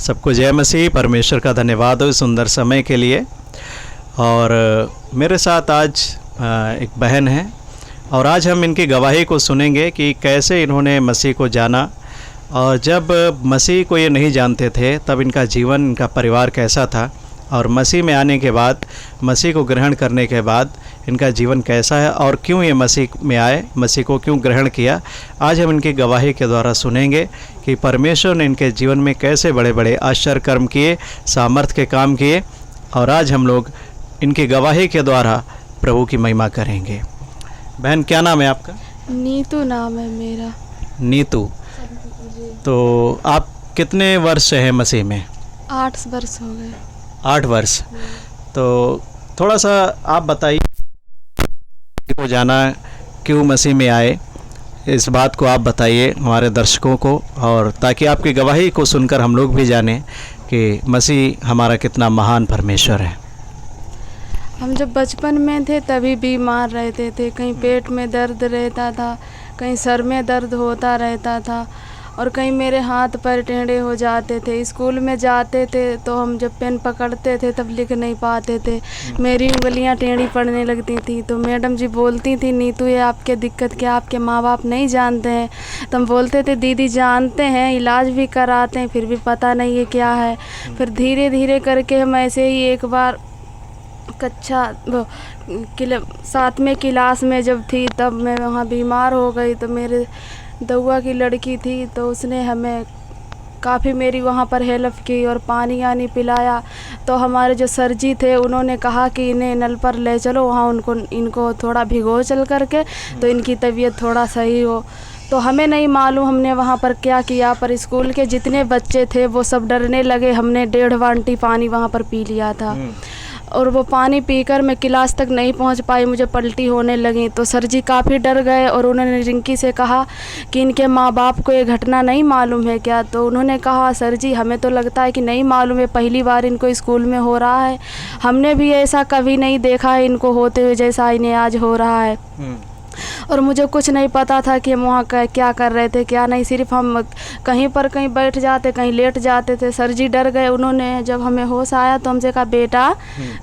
सबको जय मसीह। परमेश्वर का धन्यवाद हो इस सुंदर समय के लिए। और मेरे साथ आज एक बहन है और आज हम इनकी गवाही को सुनेंगे कि कैसे इन्होंने मसीह को जाना, और जब मसीह को ये नहीं जानते थे तब इनका जीवन, इनका परिवार कैसा था, और मसीह में आने के बाद, मसीह को ग्रहण करने के बाद इनका जीवन कैसा है और क्यों ये मसीह में आए, मसीह को क्यों ग्रहण किया। आज हम इनकी गवाही के द्वारा सुनेंगे कि परमेश्वर ने इनके जीवन में कैसे बड़े बड़े आश्चर्य कर्म किए, सामर्थ के काम किए, और आज हम लोग इनकी गवाही के द्वारा प्रभु की महिमा करेंगे। बहन, क्या नाम है आपका? नीतू नाम है मेरा। नीतू, तो आप कितने वर्ष से हैं मसीह में? 8 वर्ष हो गए। 8 वर्ष। तो थोड़ा सा आप बताइए को जाना, क्यों मसीह में आए, इस बात को आप बताइए हमारे दर्शकों को, और ताकि आपकी गवाही को सुनकर हम लोग भी जानें कि मसीह हमारा कितना महान परमेश्वर है। हम जब बचपन में थे तभी बीमार रहते थे, कहीं पेट में दर्द रहता था, कहीं सर में दर्द होता रहता था, और कहीं मेरे हाथ पैर टेढ़े हो जाते थे। स्कूल में जाते थे तो हम जब पेन पकड़ते थे तब लिख नहीं पाते थे, मेरी उंगलियां टेढ़ी पड़ने लगती थी। तो मैडम जी बोलती थी, नीतू ये आपके दिक्कत क्या आपके माँ बाप नहीं जानते हैं? तो हम बोलते थे दीदी जानते हैं, इलाज भी कराते हैं, फिर भी पता नहीं है क्या है। फिर धीरे धीरे करके हम ऐसे ही एक बार कक्षा 7वें क्लास में जब थी तब मैं वहाँ बीमार हो गई। तो मेरे दौआ की लड़की थी तो उसने हमें काफ़ी मेरी वहाँ पर हेल्प की और पानी आनी पिलाया। तो हमारे जो सर जी थे उन्होंने कहा कि इन्हें नल पर ले चलो, वहाँ इनको थोड़ा भिगो चल करके तो इनकी तबीयत थोड़ा सही हो। तो हमें नहीं मालूम हमने वहाँ पर क्या किया, पर स्कूल के जितने बच्चे थे वो सब डरने लगे। हमने 1.5 बाल्टी पानी वहाँ पर पी लिया था, और वो पानी पीकर मैं क्लास तक नहीं पहुंच पाई, मुझे पलटी होने लगी। तो सर जी काफ़ी डर गए और उन्होंने रिंकी से कहा कि इनके माँ बाप को ये घटना नहीं मालूम है क्या? तो उन्होंने कहा सर जी हमें तो लगता है कि नहीं मालूम है, पहली बार इनको स्कूल में हो रहा है, हमने भी ऐसा कभी नहीं देखा है इनको होते हुए जैसा इन्हें आज हो रहा है। और मुझे कुछ नहीं पता था कि हम वहाँ क्या कर रहे थे क्या नहीं, सिर्फ हम कहीं पर कहीं बैठ जाते, कहीं लेट जाते थे। सर जी डर गए। उन्होंने जब हमें होश आया तो हमसे कहा बेटा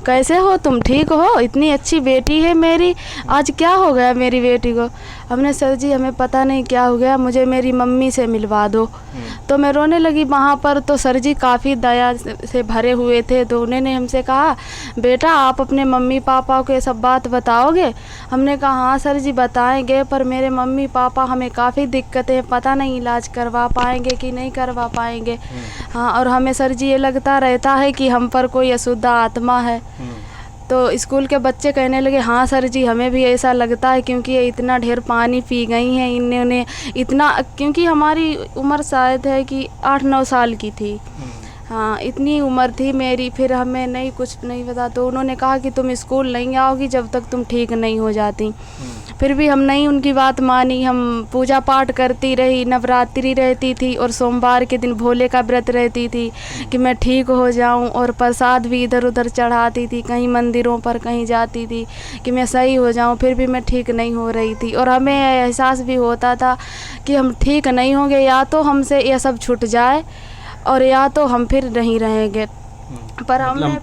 कैसे हो तुम, ठीक हो? इतनी अच्छी बेटी है मेरी, आज क्या हो गया मेरी बेटी को? हमने सर जी हमें पता नहीं क्या हो गया, मुझे मेरी मम्मी से मिलवा दो। तो मैं रोने लगी वहाँ पर। तो सर जी काफ़ी दया से भरे हुए थे, तो उन्होंने हमसे कहा बेटा आप अपने मम्मी पापा को ये सब बात बताओगे? हमने कहा हाँ सर जी बताएंगे, पर मेरे मम्मी पापा हमें काफ़ी दिक्कतें, पता नहीं इलाज करवा पाएंगे कि नहीं करवा पाएंगे। हाँ, और हमें सर जी ये लगता रहता है कि हम पर कोई अशुद्ध आत्मा है। तो स्कूल के बच्चे कहने लगे हाँ सर जी हमें भी ऐसा लगता है, क्योंकि ये इतना ढेर पानी पी गई हैं इन्होंने इतना, क्योंकि हमारी उम्र शायद है कि 8-9 साल की थी। हाँ, इतनी उम्र थी मेरी। फिर हमें नहीं कुछ नहीं पता, तो उन्होंने कहा कि तुम स्कूल नहीं आओगी जब तक तुम ठीक नहीं हो जाती। फिर भी हम नहीं उनकी बात मानी, हम पूजा पाठ करती रही, नवरात्रि रहती थी और सोमवार के दिन भोले का व्रत रहती थी कि मैं ठीक हो जाऊं, और प्रसाद भी इधर उधर चढ़ाती थी, कहीं मंदिरों पर कहीं जाती थी कि मैं सही हो जाऊं। फिर भी मैं ठीक नहीं हो रही थी, और हमें एहसास भी होता था कि हम ठीक नहीं होंगे, या तो हमसे ये सब छूट जाए और या तो हम फिर नहीं रहेंगे। पर हमने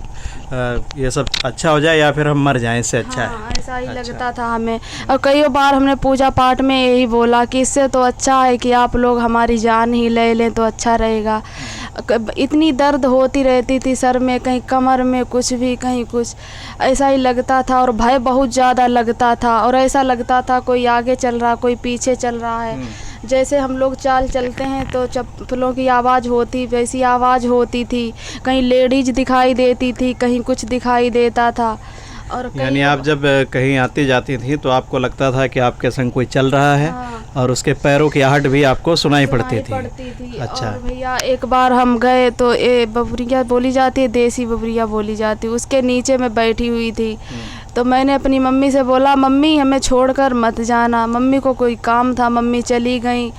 ये सब अच्छा हो जाए या फिर हम मर जाएं, इससे अच्छा हाँ, है। ऐसा ही लगता था हमें। और कई बार हमने पूजा पाठ में यही बोला कि इससे तो अच्छा है कि आप लोग हमारी जान ही ले लें तो अच्छा रहेगा। इतनी दर्द होती रहती थी सर में, कहीं कमर में कुछ भी, कहीं कुछ, ऐसा ही लगता था, और भय बहुत ज़्यादा लगता था, और ऐसा लगता था कोई आगे चल रहा कोई पीछे चल रहा है। जैसे हम लोग चाल चलते हैं तो चप्पलों की आवाज़ होती, वैसी आवाज़ होती थी, कहीं लेडीज दिखाई देती थी, कहीं कुछ दिखाई देता था। और यानी आप जब कहीं आती जाती थी तो आपको लगता था कि आपके संग कोई चल रहा है। हाँ, और उसके पैरों की आहट भी आपको सुनाई पड़ती थी। अच्छा। और भैया एक बार हम गए तो ये बबरिया बोली जाती है, देसी बबरिया बोली जाती है, उसके नीचे मैं बैठी हुई थी। तो मैंने अपनी मम्मी से बोला मम्मी हमें छोड़कर मत जाना। मम्मी को कोई काम था, मम्मी चली गई।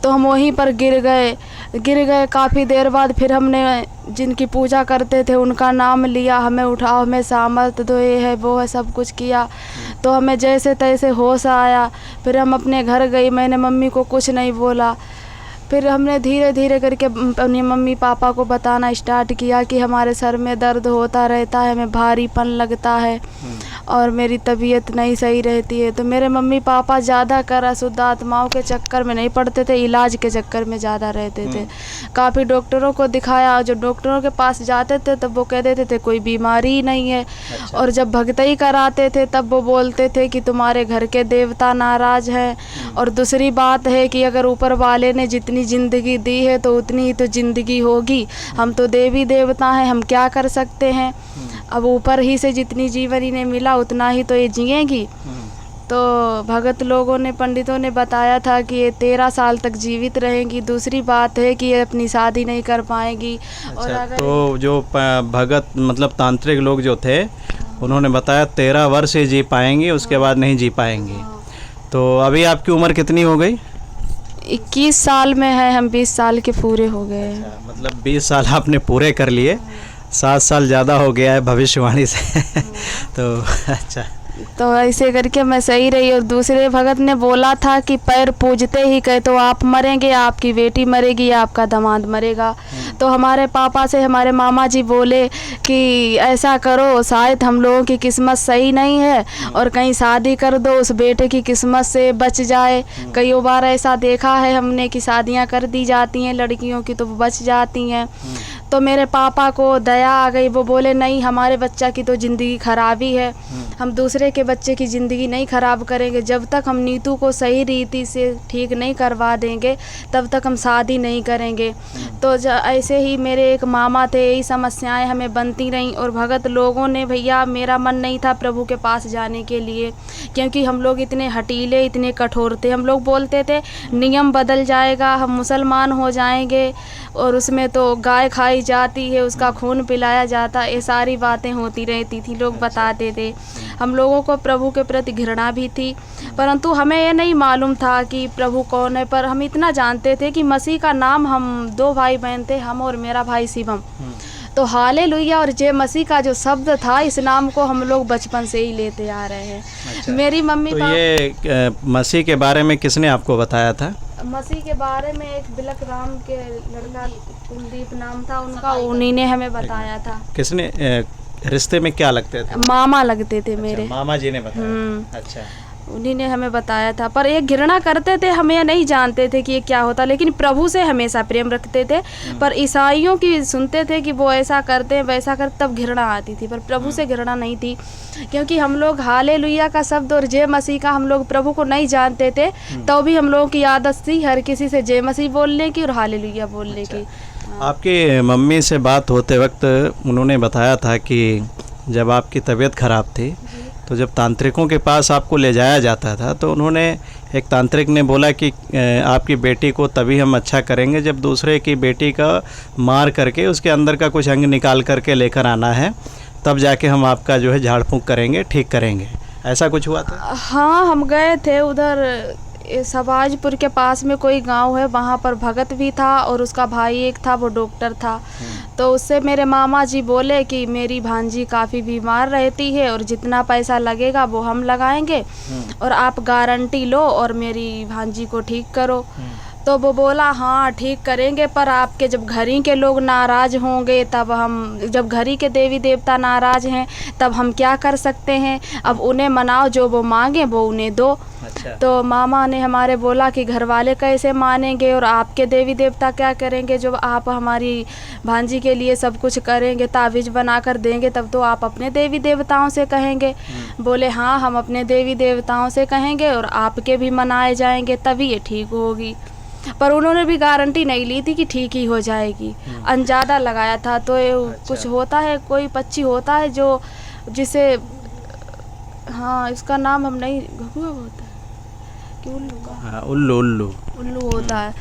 तो हम वहीं पर गिर गए। काफ़ी देर बाद फिर हमने जिनकी पूजा करते थे उनका नाम लिया, हमें उठाओ, हमें सामर्थ दो, ये है वो है, सब कुछ किया। तो हमें जैसे तैसे होश आया। फिर हम अपने घर गई, मैंने मम्मी को कुछ नहीं बोला। फिर हमने धीरे धीरे करके अपनी मम्मी पापा को बताना स्टार्ट किया कि हमारे सर में दर्द होता रहता है, हमें भारीपन लगता है और मेरी तबीयत नहीं सही रहती है। तो मेरे मम्मी पापा ज़्यादा कर अशुद्ध आत्माओं के चक्कर में नहीं पड़ते थे, इलाज के चक्कर में ज़्यादा रहते थे। काफ़ी डॉक्टरों को दिखाया, जो डॉक्टरों के पास जाते थे तब वो कह देते थे कोई बीमारी ही नहीं है। अच्छा। और जब भगतई कराते थे तब वो बोलते थे कि तुम्हारे घर के देवता नाराज़ हैं। और दूसरी बात है कि अगर ऊपर वाले ने जितनी ज़िंदगी दी है तो उतनी ही तो ज़िंदगी होगी, हम तो देवी देवता हैं, हम क्या कर सकते हैं। अब ऊपर ही से जितनी जीवन इन्हें मिला उतना ही तो ये जिएंगी। तो भगत लोगों ने, पंडितों ने बताया था कि ये 13 साल तक जीवित रहेंगी। दूसरी बात है कि ये अपनी शादी नहीं कर पाएंगी। और अच्छा, अगर तो जो भगत मतलब तांत्रिक लोग जो थे उन्होंने बताया 13 वर्ष ही जी पाएंगी, उसके बाद नहीं जी पाएंगी। तो अभी आपकी उम्र कितनी हो गई? 21 साल में है, हम 20 साल के पूरे हो गए हैं। अच्छा, मतलब 20 साल आपने पूरे कर लिए, 7 साल ज़्यादा हो गया है भविष्यवाणी से। तो अच्छा, तो ऐसे करके मैं सही रही। और दूसरे भगत ने बोला था कि पैर पूजते ही कहे तो आप मरेंगे, आपकी बेटी मरेगी, आपका दामाद मरेगा। तो हमारे पापा से हमारे मामा जी बोले कि ऐसा करो, शायद हम लोगों की किस्मत सही नहीं है और कहीं शादी कर दो, उस बेटे की किस्मत से बच जाए। कई बार ऐसा देखा है हमने कि शादियां कर दी जाती हैं लड़कियों की तो वो बच जाती हैं। तो मेरे पापा को दया आ गई, वो बोले नहीं, हमारे बच्चा की तो ज़िंदगी खराब ही है, हम दूसरे के बच्चे की ज़िंदगी नहीं ख़राब करेंगे। जब तक हम नीतू को सही रीति से ठीक नहीं करवा देंगे तब तक हम शादी नहीं करेंगे। तो ऐसे ही मेरे एक मामा थे, यही समस्याएं हमें बनती रहीं। और भगत लोगों ने, भैया मेरा मन नहीं था प्रभु के पास जाने के लिए, क्योंकि हम लोग इतने हटीले, इतने कठोर थे। हम लोग बोलते थे नियम बदल जाएगा, हम मुसलमान हो जाएंगे और उसमें तो गाय खाई जाती है, उसका खून पिलाया जाता, ये सारी बातें होती रहती थी, लोग बताते थे। हम लोगों को प्रभु के प्रति घृणा भी थी, परंतु हमें ये नहीं मालूम था कि प्रभु कौन है। पर हम इतना जानते थे कि मसीह का नाम, हम 2 भाई बहन थे, हम और मेरा भाई शिवम। तो हालेलुया और जय मसीह का जो शब्द था, इस नाम को हम लोग बचपन से ही लेते आ रहे हैं। अच्छा। मेरी मम्मी तो पापा, ये मसीह के बारे में किसने आपको बताया था? मसीह के बारे में एक बिलक राम के लड़का कुलदीप नाम था उनका, उन्हीं ने हमें बताया था। किसने? रिश्ते में क्या लगते थे? मामा लगते थे मेरे। अच्छा, मामा जी ने बताया। अच्छा, उन्हीं ने हमें बताया था। पर ये घृणा करते थे, हम ये नहीं जानते थे कि ये क्या होता, लेकिन प्रभु से हमेशा प्रेम रखते थे। पर ईसाइयों की सुनते थे कि वो ऐसा करते हैं वैसा करते, तब घृणा आती थी। पर प्रभु से घृणा नहीं थी, क्योंकि हम लोग हालेलुया का शब्द और जय मसीह का हम लोग प्रभु को नहीं जानते थे। तो भी हम लोगों की आदत थी हर किसी से जय मसीह बोलने की और हालेलुया बोलने की। आपकी मम्मी से बात होते वक्त उन्होंने बताया था कि जब आपकी तबीयत ख़राब थी तो जब तांत्रिकों के पास आपको ले जाया जाता था तो उन्होंने, एक तांत्रिक ने बोला कि आपकी बेटी को तभी हम अच्छा करेंगे जब दूसरे की बेटी का मार करके उसके अंदर का कुछ अंग निकाल करके लेकर आना है, तब जाके हम आपका जो है झाड़ फूँक करेंगे, ठीक करेंगे। ऐसा कुछ हुआ था? हाँ, हम गए थे उधर सबाजपुर के पास में कोई गांव है, वहाँ पर भगत भी था और उसका भाई एक था, वो डॉक्टर था। तो उससे मेरे मामा जी बोले कि मेरी भांजी काफ़ी बीमार रहती है और जितना पैसा लगेगा वो हम लगाएंगे और आप गारंटी लो और मेरी भांजी को ठीक करो। तो वो बोला हाँ ठीक करेंगे, पर आपके जब घर ही के लोग नाराज़ होंगे तब हम, जब घर ही के देवी देवता नाराज़ हैं तब हम क्या कर सकते हैं। अब उन्हें मनाओ, जो वो मांगे वो उन्हें दो। अच्छा। तो मामा ने हमारे बोला कि घर वाले कैसे मानेंगे और आपके देवी देवता क्या करेंगे, जब आप हमारी भांजी के लिए सब कुछ करेंगे, तावीज़ बना कर देंगे, तब तो आप अपने देवी देवताओं से कहेंगे। बोले हाँ हम अपने देवी देवताओं से कहेंगे और आपके भी मनाए जाएंगे, तभी ये ठीक होगी। पर उन्होंने भी गारंटी नहीं ली थी कि ठीक ही हो जाएगी, अंदाज़ा लगाया था। तो अच्छा। कुछ होता है, कोई पक्षी होता है जो जिसे, हाँ इसका नाम हम नहीं, घुघुआ होता है कि उल्लू का? हाँ, उल्लू उल्लू उल्लू होता है।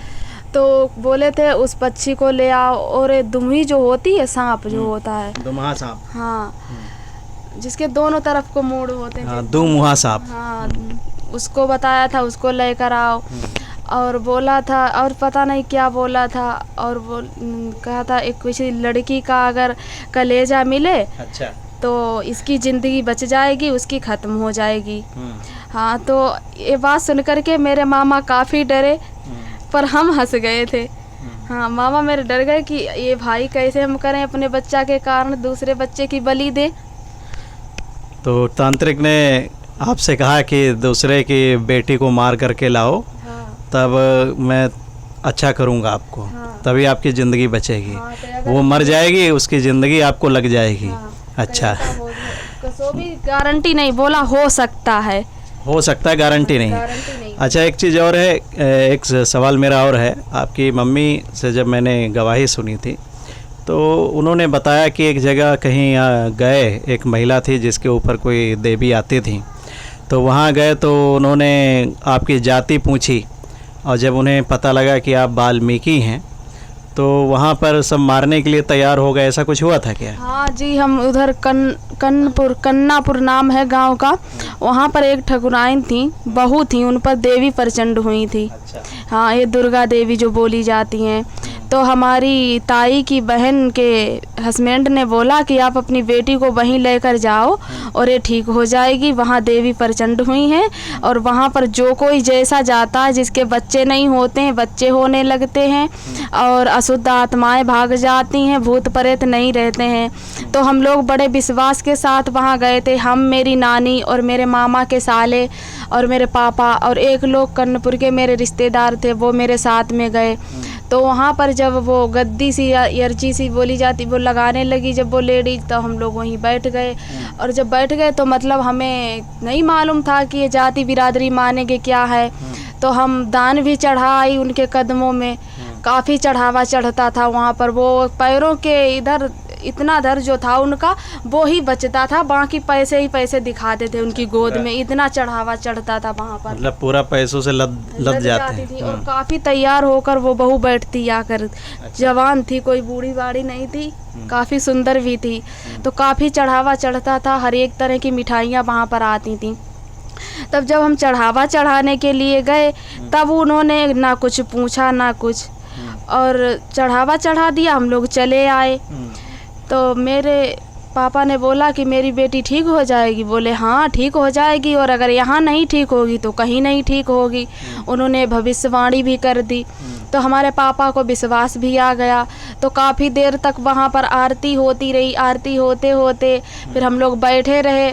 तो बोले थे उस पक्षी को ले आओ। और दुम्ही जो होती है, सांप जो होता है, दुम्हा सांप। हाँ जिसके दोनों तरफ को मूड़ होते हैं, हाँ, दुमुहा सांप। हाँ उसको बताया था, उसको लेकर आओ। और बोला था, और पता नहीं क्या बोला था, और वो कहा था एक किसी लड़की का अगर कलेजा मिले अच्छा, तो इसकी ज़िंदगी बच जाएगी, उसकी ख़त्म हो जाएगी। हाँ, तो ये बात सुन कर के मेरे मामा काफ़ी डरे। पर हम हंस गए थे। हाँ, मामा मेरे डर गए कि ये भाई कैसे हम करें अपने बच्चा के कारण दूसरे बच्चे की बलि दें। तो तांत्रिक ने आपसे कहा कि दूसरे की बेटी को मार करके लाओ, हाँ, तब मैं अच्छा करूँगा आपको, हाँ। तभी आपकी ज़िंदगी बचेगी। हाँ, तो अगर वो मर जाएगी, उसकी ज़िंदगी आपको लग जाएगी। हाँ, अच्छा, कसो भी गारंटी नहीं बोला, हो सकता है, हो सकता है, गारंटी नहीं। गारंटी नहीं। अच्छा, एक चीज़ और है, एक सवाल मेरा और है। आपकी मम्मी से जब मैंने गवाही सुनी थी तो उन्होंने बताया कि एक जगह कहीं गए, एक महिला थी जिसके ऊपर कोई देवी आती थी, तो वहाँ गए तो उन्होंने आपकी जाति पूछी, और जब उन्हें पता लगा कि आप वाल्मीकि हैं तो वहाँ पर सब मारने के लिए तैयार हो गए। ऐसा कुछ हुआ था क्या? हाँ जी, हम उधर कन्नापुर नाम है गांव का, वहाँ पर एक ठकुराइन थी, बहू थी, उन पर देवी प्रचंड हुई थी। अच्छा। हाँ, ये दुर्गा देवी जो बोली जाती हैं। तो हमारी ताई की बहन के हस्बैंड ने बोला कि आप अपनी बेटी को वहीं लेकर जाओ और ये ठीक हो जाएगी, वहाँ देवी प्रचंड हुई हैं और वहाँ पर जो कोई जैसा जाता है, जिसके बच्चे नहीं होते हैं बच्चे होने लगते हैं और अशुद्ध आत्माएं भाग जाती हैं, भूत प्रेत नहीं रहते हैं। तो हम लोग बड़े विश्वास के साथ वहाँ गए थे, हम, मेरी नानी और मेरे मामा के साले और मेरे पापा और एक लोग कर्णपुर के मेरे रिश्तेदार थे, वो मेरे साथ में गए। तो वहाँ पर जब वो गद्दी सी या यर्ची सी बोली जाती वो लगाने लगी जब वो लेडीज, तो हम लोग वहीं बैठ गए। और जब बैठ गए तो मतलब हमें नहीं मालूम था कि ये जाति बिरादरी मानेंगे क्या है। तो हम दान भी चढ़ाई उनके कदमों में, काफ़ी चढ़ावा चढ़ता था वहाँ पर। वो पैरों के इधर इतना दर जो था उनका वो ही बचता था, बाकी पैसे ही पैसे दिखाते थे उनकी गोद में, इतना चढ़ावा चढ़ता था वहाँ पर। मतलब पूरा पैसों से लद जाते थी। हैं। और काफ़ी तैयार होकर वो बहू बैठती आकर, जवान थी, कोई बूढ़ी बाड़ी नहीं थी, काफ़ी सुंदर भी थी। तो काफ़ी चढ़ावा चढ़ता था, हर एक तरह की मिठाइयाँ वहाँ पर आती थी। तब जब हम चढ़ावा चढ़ाने के लिए गए तब उन्होंने ना कुछ पूछा ना कुछ, और चढ़ावा चढ़ा दिया, हम लोग चले आए। तो मेरे पापा ने बोला कि मेरी बेटी ठीक हो जाएगी, बोले हाँ ठीक हो जाएगी, और अगर यहाँ नहीं ठीक होगी तो कहीं नहीं ठीक होगी। उन्होंने भविष्यवाणी भी कर दी। तो हमारे पापा को विश्वास भी आ गया। तो काफ़ी देर तक वहाँ पर आरती होती रही, आरती होते होते फिर हम लोग बैठे रहे,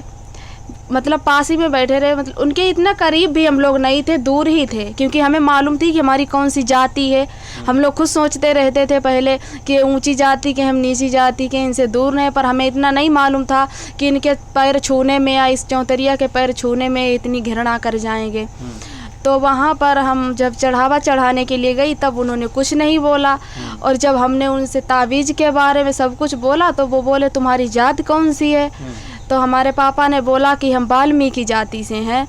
मतलब पास ही में बैठे रहे, मतलब उनके इतना करीब भी हम लोग नहीं थे, दूर ही थे, क्योंकि हमें मालूम थी कि हमारी कौन सी जाति है। हम लोग खुद सोचते रहते थे पहले कि ऊंची जाति के, हम नीची जाति के, इनसे दूर रहे, पर हमें इतना नहीं मालूम था कि इनके पैर छूने में या इस चौतरिया के पैर छूने में इतनी घृणा कर जाएंगे। तो वहाँ पर हम जब चढ़ावा चढ़ाने के लिए गई तब उन्होंने कुछ नहीं बोला, और जब हमने उनसे तावीज़ के बारे में सब कुछ बोला तो वो बोले तुम्हारी जात कौन सी है। तो हमारे पापा ने बोला कि हम वाल्मीकि जाति से हैं।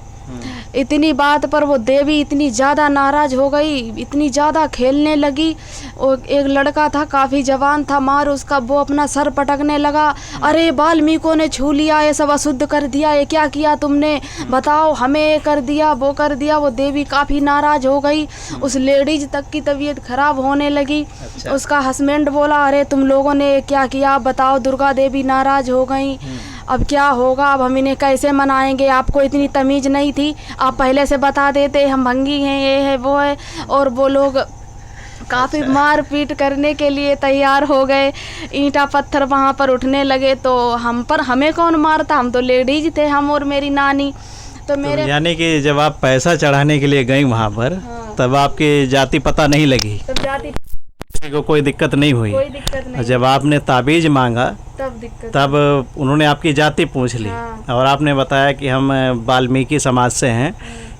इतनी बात पर वो देवी इतनी ज़्यादा नाराज़ हो गई, इतनी ज़्यादा खेलने लगी। और एक लड़का था, काफ़ी जवान था, मार उसका, वो अपना सर पटकने लगा, अरे वाल्मीकियों ने छू लिया, ये सब अशुद्ध कर दिया, ये क्या किया तुमने, बताओ, हमें ये कर दिया वो कर दिया। वो देवी काफ़ी नाराज़ हो गई, उस लेडीज तक की तबीयत खराब होने लगी। अच्छा। उसका हस्बैंड बोला अरे तुम लोगों ने क्या किया, बताओ, दुर्गा देवी नाराज़ हो गई, अब क्या होगा, अब हम इन्हें कैसे मनाएंगे, आपको इतनी तमीज़ नहीं थी, आप पहले से बता देते हम भंगी हैं, ये है वो है। और वो लोग काफ़ी मार पीट करने के लिए तैयार हो गए, ईंटा पत्थर वहाँ पर उठने लगे। तो हमें कौन मारता, हम तो लेडीज थे, हम और मेरी नानी। तो मेरे यानी कि जब आप पैसा चढ़ाने के लिए गई वहाँ पर, हाँ। तब आपकी जाति पता नहीं लगी, तब जाति को कोई दिक्कत नहीं हुई। कोई दिक्कत नहीं, जब आपने ताबीज़ मांगा तब दिक्कत, तब उन्होंने आपकी जाति पूछ ली। हाँ। और आपने बताया कि हम वाल्मीकि समाज से हैं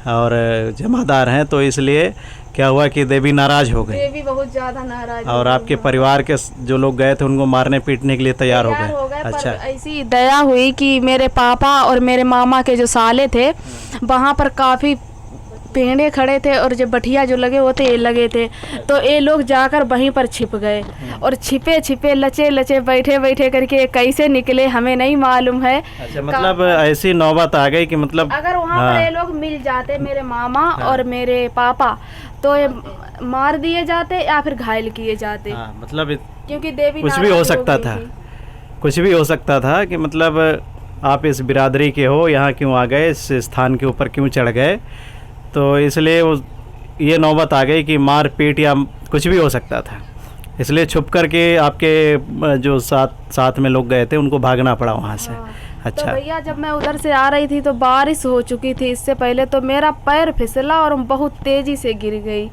और जमादार हैं, तो इसलिए क्या हुआ कि देवी नाराज़ हो गई देवी बहुत ज़्यादा नाराज़ और हो आपके गई। परिवार के जो लोग गए थे उनको मारने पीटने के लिए तैयार हो तैयार हो गए। गए। अच्छा। पर ऐसी दया हुई कि मेरे पापा और मेरे मामा के जो साले थे वहाँ पर काफ़ी पेड़े खड़े थे और जो बठिया जो लगे होते ये लगे थे, तो ये लोग जाकर वहीं पर छिप गए और छिपे छिपे लचे लचे बैठे बैठे करके कैसे निकले हमें नहीं मालूम है। अच्छा, मतलब ऐसी नौबत आ गई कि मतलब अगर वहाँ पर ये लोग मिल जाते, मेरे मामा और मेरे पापा, तो ये मार दिए जाते या फिर घायल किए जाते। मतलब क्योंकि देवी कुछ भी हो सकता था, कुछ भी हो सकता था कि मतलब आप इस बिरादरी के हो, यहाँ क्यों आ गए, इस स्थान के ऊपर क्यों चढ़ गए। तो इसलिए वो ये नौबत आ गई कि मार पीट या कुछ भी हो सकता था, इसलिए छुप करके आपके जो साथ में लोग गए थे उनको भागना पड़ा वहाँ से। हाँ। अच्छा। तो भैया जब मैं उधर से आ रही थी तो बारिश हो चुकी थी, इससे पहले तो मेरा पैर फिसला और बहुत तेजी से गिर गई,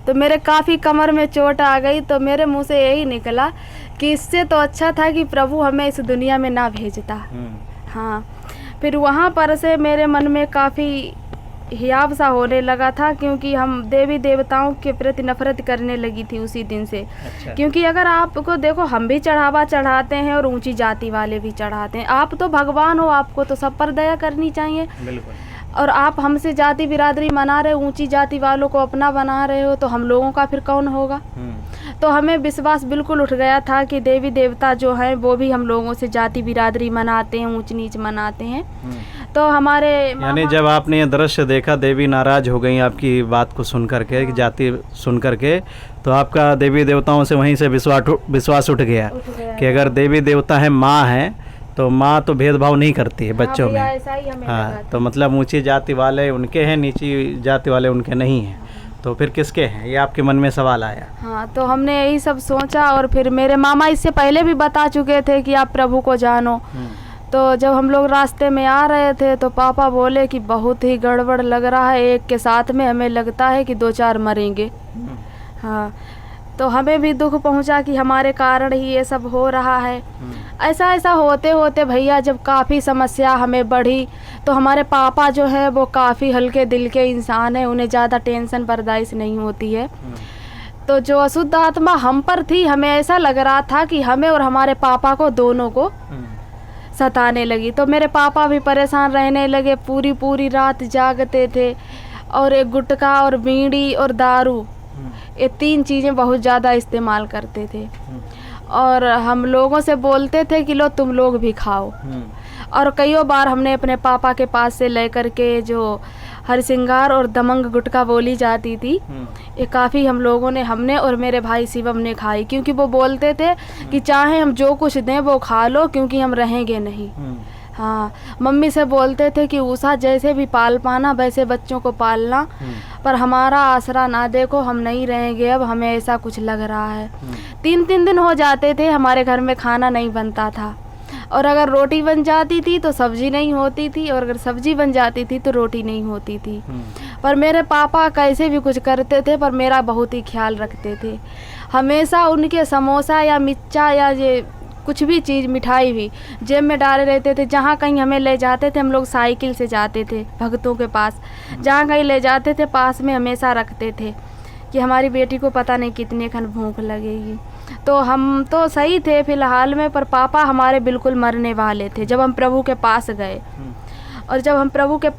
तो मेरे काफ़ी कमर में चोट आ गई। तो मेरे मुंह से यही निकला कि इससे तो अच्छा था कि प्रभु हमें इस दुनिया में ना भेजता। हाँ, फिर वहाँ पर से मेरे मन में काफ़ी हियाव सा होने लगा था, क्योंकि हम देवी देवताओं के प्रति नफरत करने लगी थी उसी दिन से। अच्छा। क्योंकि अगर आपको देखो, हम भी चढ़ावा चढ़ाते हैं और ऊंची जाति वाले भी चढ़ाते हैं। आप तो भगवान हो, आपको तो सब पर दया करनी चाहिए। बिल्कुल। और आप हमसे जाति बिरादरी मना रहे हो, ऊंची जाति वालों को अपना बना रहे हो, तो हम लोगों का फिर कौन होगा। तो हमें विश्वास बिल्कुल उठ गया था कि देवी देवता जो हैं वो भी हम लोगों से जाति बिरादरी मनाते हैं, ऊंच नीच मनाते हैं। तो हमारे यानी जब आपने ये दृश्य देखा, देवी नाराज हो गई आपकी बात को सुन करके, जाति सुन करके, तो आपका देवी देवताओं से वहीं से विश्वास उठ गया कि अगर देवी देवता है, माँ है, तो माँ तो भेदभाव नहीं करती है बच्चों में। ऐसा ही हमें लगा हाँ, तो मतलब ऊंची जाति वाले उनके हैं, नीची जाति वाले उनके नहीं हैं, तो फिर किसके हैं, ये आपके मन में सवाल आया। हाँ, तो हमने यही सब सोचा। और फिर मेरे मामा इससे पहले भी बता चुके थे कि आप प्रभु को जानो। तो जब हम लोग रास्ते में आ रहे थे तो पापा बोले कि बहुत ही गड़बड़ लग रहा है, एक के साथ में हमें लगता है कि 2-4 मरेंगे। हाँ, तो हमें भी दुख पहुंचा कि हमारे कारण ही ये सब हो रहा है। ऐसा होते होते भैया जब काफ़ी समस्या हमें बढ़ी, तो हमारे पापा जो है वो काफ़ी हल्के दिल के इंसान है, उन्हें ज़्यादा टेंशन बर्दाश्त नहीं होती है। तो जो अशुद्ध आत्मा हम पर थी, हमें ऐसा लग रहा था कि हमें और हमारे पापा को दोनों को सताने लगी। तो मेरे पापा भी परेशान रहने लगे, पूरी रात जागते थे, और एक गुटखा और बीड़ी और दारू, ये 3 चीज़ें बहुत ज़्यादा इस्तेमाल करते थे। और हम लोगों से बोलते थे कि लो तुम लोग भी खाओ। और कईयों बार हमने अपने पापा के पास से लेकर के जो हरसिंगार और दमंग गुटखा बोली जाती थी, ये काफ़ी हम लोगों ने, हमने और मेरे भाई शिवम ने खाई, क्योंकि वो बोलते थे कि चाहे हम जो कुछ दें वो खा लो, क्योंकि हम रहेंगे नहीं। हाँ, मम्मी से बोलते थे कि उषा जैसे भी पाल पाना वैसे बच्चों को पालना, पर हमारा आसरा ना देखो, हम नहीं रहेंगे अब, हमें ऐसा कुछ लग रहा है। 3-3 दिन हो जाते थे हमारे घर में खाना नहीं बनता था, और अगर रोटी बन जाती थी तो सब्जी नहीं होती थी, और अगर सब्जी बन जाती थी तो रोटी नहीं होती थी। पर मेरे पापा कैसे भी कुछ करते थे, पर मेरा बहुत ही ख्याल रखते थे। हमेशा उनके समोसा या मिर्चा या ये कुछ भी चीज़, मिठाई भी जेब में डाले रहते थे। जहाँ कहीं हमें ले जाते थे, हम लोग साइकिल से जाते थे भक्तों के पास, जहाँ कहीं ले जाते थे पास में हमेशा रखते थे कि हमारी बेटी को पता नहीं कितने खन भूख लगेगी। तो हम तो सही थे फ़िलहाल में, पर पापा हमारे बिल्कुल मरने वाले थे जब हम प्रभु के पास गए। और जब हम प्रभु के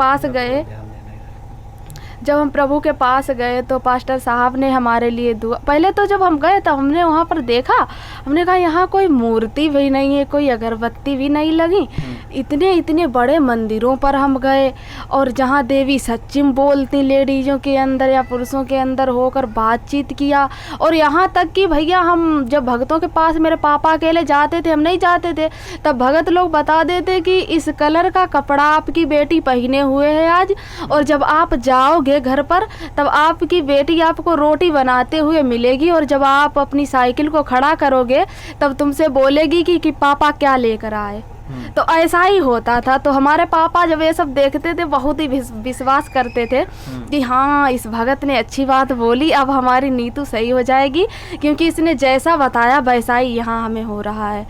पास गए तो पास्टर साहब ने हमारे लिए दुआ, पहले तो जब हम गए तो हमने वहाँ पर देखा, हमने कहा यहाँ कोई मूर्ति भी नहीं है, कोई अगरबत्ती भी नहीं लगी। इतने बड़े मंदिरों पर हम गए, और जहाँ देवी सच्चिम बोलती लेडीज़ों के अंदर या पुरुषों के अंदर होकर बातचीत किया। और यहाँ तक कि भैया हम जब भक्तों के पास मेरे पापा अकेले जाते थे, हम नहीं जाते थे, तब भगत लोग बता देते कि इस कलर का कपड़ा आपकी बेटी पहने हुए है आज, और जब आप जाओगे घर पर तब आपकी बेटी आपको रोटी बनाते हुए मिलेगी, और जब आप अपनी साइकिल को खड़ा करोगे तब तुमसे बोलेगी कि पापा क्या लेकर आए। तो ऐसा ही होता था। तो हमारे पापा जब ये सब देखते थे बहुत ही विश्वास करते थे कि हाँ, इस भगत ने अच्छी बात बोली, अब हमारी नीतू सही हो जाएगी, क्योंकि इसने जैसा बताया वैसा ही यहाँ हमें हो रहा है।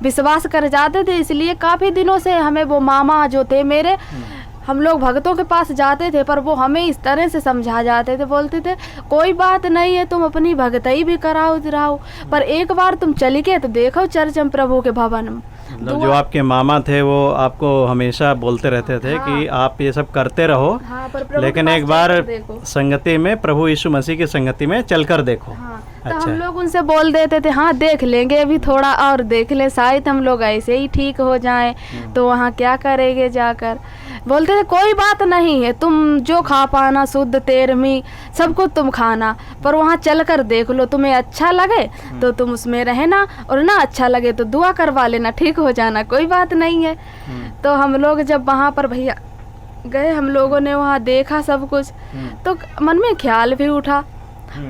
विश्वास कर जाते थे। इसलिए काफ़ी दिनों से हमें वो मामा जो थे मेरे, हम लोग भक्तों के पास जाते थे, पर वो हमें इस तरह से समझा जाते थे, बोलते थे कोई बात नहीं है, तुम अपनी भक्तई भी कराओ, पर एक बार तुम चली के तो देखो चर्चम प्रभु के भवन। मतलब जो आपके मामा थे वो आपको हमेशा बोलते रहते थे कि आप ये सब करते रहो, पर लेकिन एक बार संगति में, प्रभु यीशु मसीह की संगति में चलकर देखो। तो हम लोग उनसे बोल देते थे हाँ देख लेंगे, अभी थोड़ा और देख ले, शायद हम लोग ऐसे ही ठीक हो जाएं, तो वहाँ क्या करेंगे जाकर। बोलते थे कोई बात नहीं है, तुम जो खा पाना शुद्ध तेरहवीं सब कुछ तुम खाना, पर वहाँ चल कर देख लो, तुम्हें अच्छा लगे तो तुम उसमें रहना, और ना अच्छा लगे तो दुआ करवा लेना, ठीक हो जाना, कोई बात नहीं है। तो हम लोग जब वहाँ पर भैया गए हम लोगों ने, वहाँ देखा सब कुछ, तो मन में ख्याल भी उठा,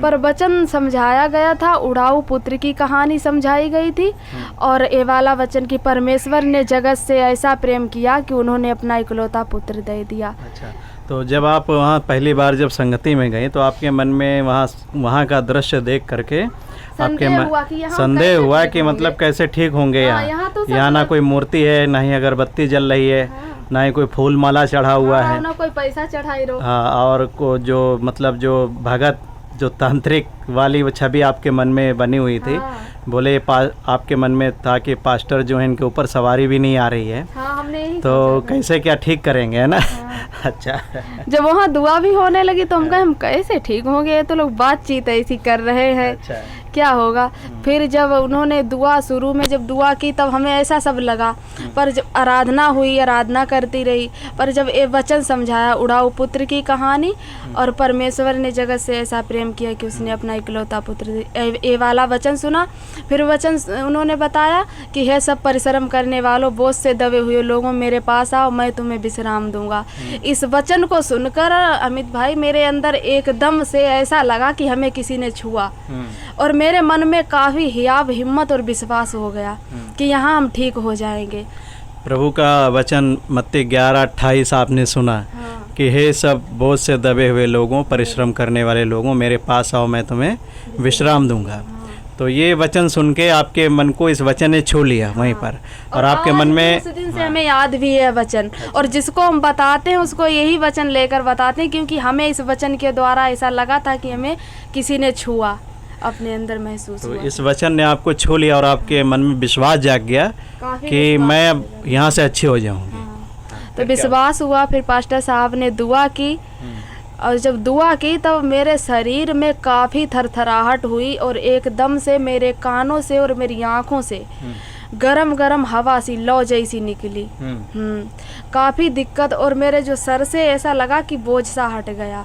पर वचन समझाया गया था, उड़ाऊ पुत्र की कहानी समझाई गई थी, और ये वाला वचन कि परमेश्वर ने जगत से ऐसा प्रेम किया कि उन्होंने अपना इकलौता पुत्र दे दिया। अच्छा, तो जब आप वहाँ पहली बार जब संगति में गए तो आपके मन में वहाँ का दृश्य देख करके आपके संदेह हुआ कि मतलब कैसे ठीक होंगे यहाँ यहाँ ना कोई मूर्ति है, ना ही अगरबत्ती जल रही है, ना ही कोई फूल माला चढ़ा हुआ है, ना कोई पैसा चढ़ाई रो। हाँ, और को जो मतलब जो भगत जो तांत्रिक वाली वो छवि आपके मन में बनी हुई थी, बोले आपके मन में था कि पास्टर जो है इनके ऊपर सवारी भी नहीं आ रही है, हमने यही तो कैसे क्या ठीक करेंगे, है ना। अच्छा, जब वहाँ दुआ भी होने लगी तो हम कहे हम कैसे ठीक होंगे, तो लोग बातचीत ऐसी कर रहे हैं, अच्छा, क्या होगा। फिर जब उन्होंने दुआ शुरू में जब दुआ की तब हमें ऐसा सब लगा, पर जब आराधना हुई, आराधना करती रही, पर जब ये वचन समझाया उड़ाऊ पुत्र की कहानी, और परमेश्वर ने जगत से ऐसा प्रेम किया कि उसने अपना इकलौता पुत्र, ये वाला वचन सुना। फिर वचन उन्होंने बताया कि हे सब परिश्रम करने वालों, बोझ से दबे हुए लोगों, मेरे पास आओ, मैं तुम्हें विश्राम दूंगा। इस वचन को सुनकर अमित भाई मेरे अंदर एकदम से ऐसा लगा कि हमें किसी ने छुआ, और मेरे मन में काफ़ी हियाव हिम्मत और विश्वास हो गया कि यहाँ हम ठीक हो जाएंगे। प्रभु का वचन मत्ती 11:28 आपने सुना कि हे सब बोझ से दबे हुए लोगों, परिश्रम करने वाले लोगों, मेरे पास आओ, मैं तुम्हें विश्राम दूंगा। तो ये वचन सुन के आपके मन को इस वचन ने छू लिया वहीं पर, और आपके मन में उस दिन से हमें याद भी है वचन, और जिसको हम बताते हैं उसको यही वचन लेकर बताते हैं, क्योंकि हमें इस वचन के द्वारा ऐसा लगा था कि हमें किसी ने छुआ, अपने अंदर महसूस हुआ। तो इस वचन ने आपको छू लिया और आपके मन में विश्वास जाग गया कि मैं अब यहाँ से अच्छी हो जाऊँगी। तो विश्वास हुआ। फिर पास्टर साहब ने दुआ की, और जब दुआ की तब मेरे शरीर में काफ़ी थरथराहट हुई, और एकदम से मेरे कानों से और मेरी आँखों से गरम गरम हवा सी लौ जैसी निकली। काफ़ी दिक्कत, और मेरे जो सर से ऐसा लगा कि बोझ सा हट गया।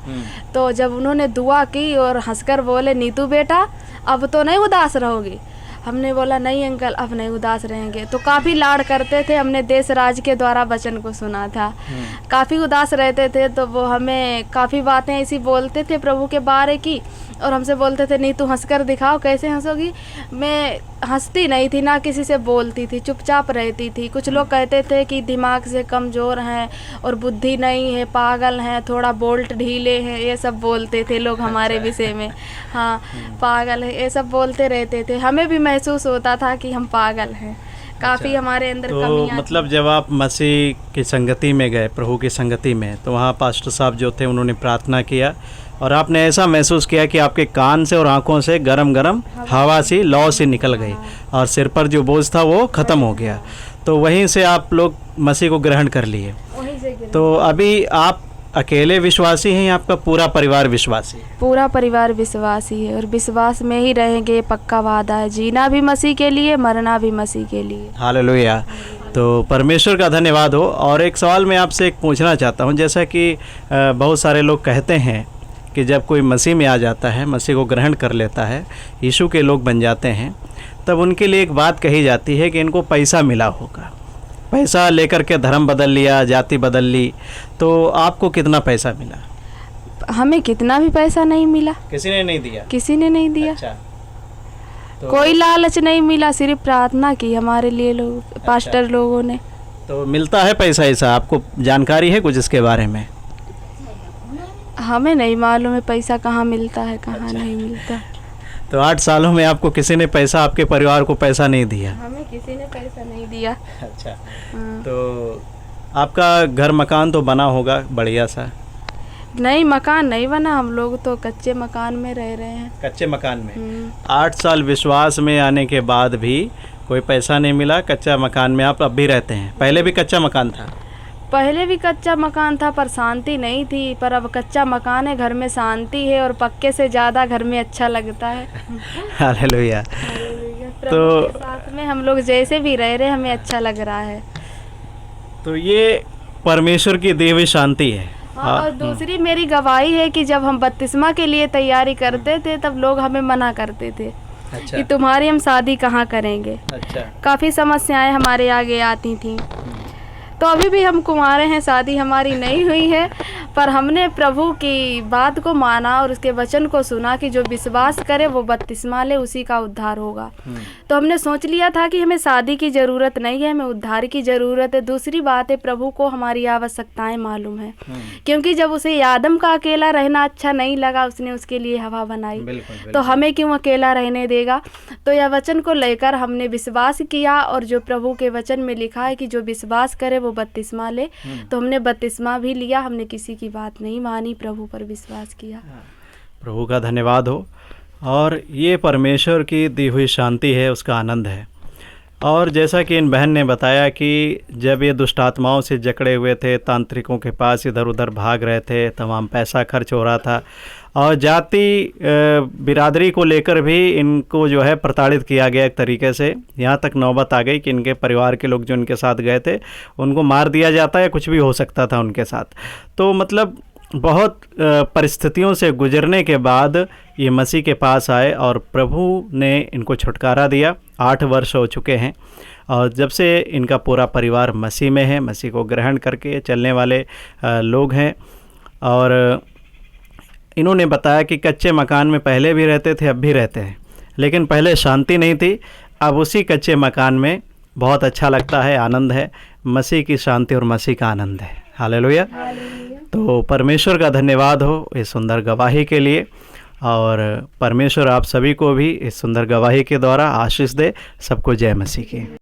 तो जब उन्होंने दुआ की और हंसकर बोले, नीतू बेटा अब तो नहीं उदास रहोगी। हमने बोला नहीं अंकल, अब नहीं उदास रहेंगे। तो काफ़ी लाड करते थे, हमने देश राज के द्वारा वचन को सुना था। काफ़ी उदास रहते थे तो वो हमें काफ़ी बातें ऐसी बोलते थे प्रभु के बारे की, और हमसे बोलते थे नहीं तू हंसकर दिखाओ, कैसे हंसोगी। मैं हंसती नहीं थी, ना किसी से बोलती थी, चुपचाप रहती थी। कुछ लोग कहते थे कि दिमाग से कमज़ोर हैं और बुद्धि नहीं है, पागल हैं, थोड़ा बोल्ट ढीले हैं, ये सब बोलते थे लोग हमारे विषय में। हाँ, पागल है, ये सब बोलते रहते थे। हमें भी महसूस होता था कि हम पागल हैं, काफ़ी हमारे अंदर तो कमियां। मतलब जब आप मसीह की संगति में गए, प्रभु की संगति में, तो वहाँ पास्टर साहब जो थे उन्होंने प्रार्थना किया, और आपने ऐसा महसूस किया कि आपके कान से और आंखों से गरम गरम हवा सी लौ सी निकल गई, और सिर पर जो बोझ था वो ख़त्म हो गया। तो वहीं से आप लोग मसीह को ग्रहण कर लिए। तो अभी आप अकेले विश्वासी हैं या आपका पूरा परिवार विश्वासी है? पूरा परिवार विश्वासी है, और विश्वास में ही रहेंगे, पक्का वादा है। जीना भी मसीह के लिए, मरना भी मसीह के लिए। हालेलुया। तो परमेश्वर का धन्यवाद हो। और एक सवाल मैं आपसे एक पूछना चाहता हूं, जैसा कि बहुत सारे लोग कहते हैं कि जब कोई मसीह में आ जाता है, मसीह को ग्रहण कर लेता है, यीशु के लोग बन जाते हैं, तब उनके लिए एक बात कही जाती है कि इनको पैसा मिला होगा, पैसा लेकर के धर्म बदल लिया, जाति बदल ली। तो आपको कितना पैसा मिला? हमें कितना भी पैसा नहीं मिला। किसी ने नहीं दिया? किसी ने नहीं दिया। अच्छा। तो कोई लालच नहीं मिला, सिर्फ प्रार्थना की हमारे लिए लोग, पास्टर लोगों ने। तो मिलता है पैसा ऐसा? आपको जानकारी है कुछ इसके बारे में? हमें नहीं मालूम है पैसा कहाँ मिलता है, कहाँ नहीं मिलता। तो 8 सालों में आपको किसी ने पैसा, आपके परिवार को पैसा नहीं दिया? हमें किसी ने पैसा नहीं दिया। अच्छा। तो आपका घर मकान तो बना होगा बढ़िया सा? नहीं, मकान नहीं बना, हम लोग तो कच्चे मकान में रह रहे हैं। कच्चे मकान में 8 साल विश्वास में आने के बाद भी कोई पैसा नहीं मिला, कच्चा मकान में आप अब भी रहते हैं? पहले भी कच्चा मकान था? पहले भी कच्चा मकान था, पर शांति नहीं थी। पर अब कच्चा मकान है, घर में शांति है, और पक्के से ज़्यादा घर में अच्छा लगता है। हालेलुया। तो साथ में हम लोग जैसे भी रह रहे, हमें अच्छा लग रहा है। तो ये परमेश्वर की दी हुई शांति है। हाँ, और दूसरी मेरी गवाही है कि जब हम बपतिस्मा के लिए तैयारी करते थे तब लोग हमें मना करते थे। अच्छा। कि तुम्हारी हम शादी कहाँ करेंगे। अच्छा। काफ़ी समस्याएं हमारे आगे आती थी। तो अभी भी हम कुंवारे हैं, शादी हमारी नहीं हुई है, पर हमने प्रभु की बात को माना और उसके वचन को सुना कि जो विश्वास करे वो बपतिस्मा ले, उसी का उद्धार होगा। तो हमने सोच लिया था कि हमें शादी की ज़रूरत नहीं है, हमें उद्धार की ज़रूरत है। दूसरी बात है, प्रभु को हमारी आवश्यकताएं मालूम है, क्योंकि जब उसे आदम का अकेला रहना अच्छा नहीं लगा, उसने उसके लिए हवा बनाई, तो हमें क्यों अकेला रहने देगा। तो यह वचन को लेकर हमने विश्वास किया, और जो प्रभु के वचन में लिखा है कि जो विश्वास करे वो बपतिस्मा ले, तो हमने बपतिस्मा भी लिया। हमने किसी की बात नहीं मानी, प्रभु पर विश्वास किया। प्रभु का धन्यवाद हो। और ये परमेश्वर की दी हुई शांति है, उसका आनंद है। और जैसा कि इन बहन ने बताया कि जब ये दुष्ट आत्माओं से जकड़े हुए थे, तांत्रिकों के पास इधर उधर भाग रहे थे, तमाम पैसा खर्च हो रहा था, और जाति बिरादरी को लेकर भी इनको जो है प्रताड़ित किया गया एक तरीके से। यहाँ तक नौबत आ गई कि इनके परिवार के लोग जो इनके साथ गए थे उनको मार दिया जाता, या कुछ भी हो सकता था उनके साथ। तो मतलब बहुत परिस्थितियों से गुजरने के बाद ये मसीह के पास आए और प्रभु ने इनको छुटकारा दिया। 8 वर्ष हो चुके हैं, और जब से इनका पूरा परिवार मसीह में है, मसीह को ग्रहण करके चलने वाले लोग हैं। और इन्होंने बताया कि कच्चे मकान में पहले भी रहते थे, अब भी रहते हैं, लेकिन पहले शांति नहीं थी, अब उसी कच्चे मकान में बहुत अच्छा लगता है, आनंद है। मसीह की शांति और मसीह का आनंद है। हालेलुया। तो परमेश्वर का धन्यवाद हो इस सुंदर गवाही के लिए, और परमेश्वर आप सभी को भी इस सुंदर गवाही के द्वारा आशीष दे। सबको जय मसीह की।